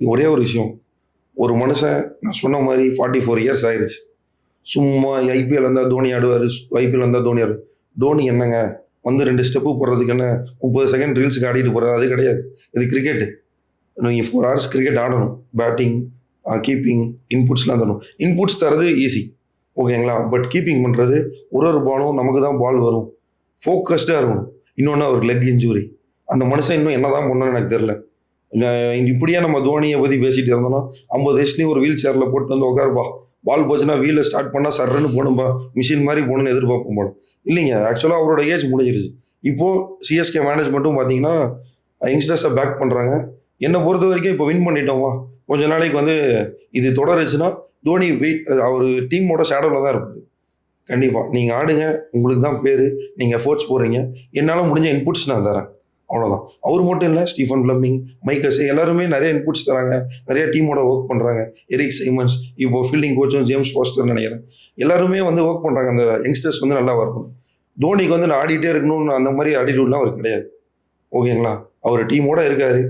ஒரே ஒரு விஷயம், ஒரு மனுஷன் நான் சொன்ன மாதிரி 44 இயர்ஸ் ஆயிருச்சு. சும்மா ஐபிஎல் வந்தா தோனி ஆடுவாரு. ஐபிஎல் வந்தா தோனி ஆடுவாரு. தோனி என்னங்க வந்து 2 ஸ்டெப்பு போடுறதுக்கு என்ன 30 செகண்ட் ரீல்ஸ்க்கு ஆடிட்டு போறது அது கிடையாது. இது கிரிக்கெட். நீங்க 4 ஹவர்ஸ் கிரிக்கெட் ஆடணும். பேட்டிங், கீப்பிங், இன்புட்ஸ்லாம் தரணும். இன்புட்ஸ் தரது ஈஸி. ஓகேங்களா? பட் கீப்பிங் பண்றது ஒரு பாலும் நமக்கு தான் பால் வரும். ஃபோக்கஸ்டா இருக்கணும். இன்னொன்னு அவருக்கு லெக் இன்ஜூரி. அந்த மனுஷன் இன்னும் என்னதான் பண்ணணும்னு எனக்கு தெரியல. இப்படியே நம்ம தோனியை பத்தி பேசிட்டு இருந்தோம்னா 50 வயசுலயும் ஒரு வீல் சேர்ல போட்டு வந்து உட்காருப்பா. பால் போச்சுன்னா வீலை ஸ்டார்ட் பண்ணா சர்ன்னு போகணும்பா. மிஷின் மாதிரி போகணும்னு எதிர்பார்ப்போம் போல. இல்லைங்க. ஆக்சுவலா அவரோட ஏஜ் முடிஞ்சிருச்சு. இப்போ சிஎஸ்கே மேனேஜ்மெண்ட்டும் பார்த்தீங்கன்னா யங்ஸ்டர்ஸை பேக் பண்றாங்க. என்னை பொறுத்த வரைக்கும் இப்போ வின் பண்ணிட்டோமா கொஞ்ச நாளைக்கு வந்து இது தொடருச்சுன்னா தோனி வெயிட் அவர் டீமோட ஷேடோவில் தான் இருப்பாரு. கண்டிப்பா நீங்க ஆடுங்க. உங்களுக்கு தான் பேரு. நீங்க எஃபோர்ட்ஸ் போடுறீங்க. என்னால முடிஞ்ச இன்புட்ஸ் நான் தரேன். அவ்வளவுதான். அவர் மட்டும் இல்ல, ஸ்டீஃபன் ஃபிளமிங், மைக்கஸ் எல்லாருமே நிறைய இன்புட்ஸ் தராங்க. நிறைய டீமோட ஒர்க் பண்றாங்க. எரிக் சைமன்ஸ், இப்போ ஃபீல்டிங் கோச்சும் ஜேம்ஸ் ஃபாஸ்டர் நினைக்கிறேன். எல்லாருமே வந்து ஒர்க் பண்றாங்க. அந்த யங்ஸ்டர்ஸ் வந்து நல்லா வரணும். தோனிக்கு வந்து நான் ஆடிட்டே இருக்கணும்னு அந்த மாதிரி ஆட்டிடியூட்லாம் அவர் கிடையாது. ஓகேங்களா? அவர் டீமோட இருக்காரு.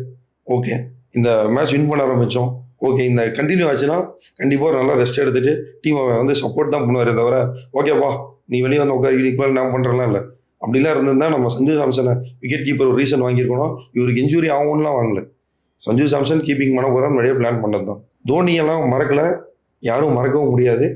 ஓகே. இந்த மேட்ச் வின் பண்ண ஆரம்பிச்சோம். ஓகே. இந்த கண்டினியூ ஆச்சுன்னா கண்டிப்பா ஒரு நல்லா ரெஸ்ட் எடுத்துட்டு டீமை வந்து சப்போர்ட் தான் பண்ணுவாரே தவிர, ஓகேப்பா நீ வெளியே வந்து உட்காரு இதுக்கு மேலே நான் பண்றேன்லாம் இல்லை. அப்படிலாம் இருந்திருந்தா நம்ம சஞ்சு சாம்சனை விக்கெட் கீப்பர் ஒரு ரீசன் வாங்கியிருக்கணும். இவருக்கு இன்ஜுரி ஆகும்லாம் வாங்கல. சஞ்சு சாம்சன் கீப்பிங் பண்ண போறான்னு நிறைய பிளான் பண்ணது தான். தோனியெல்லாம் மறக்கல, யாரும் மறக்கவும் முடியாது.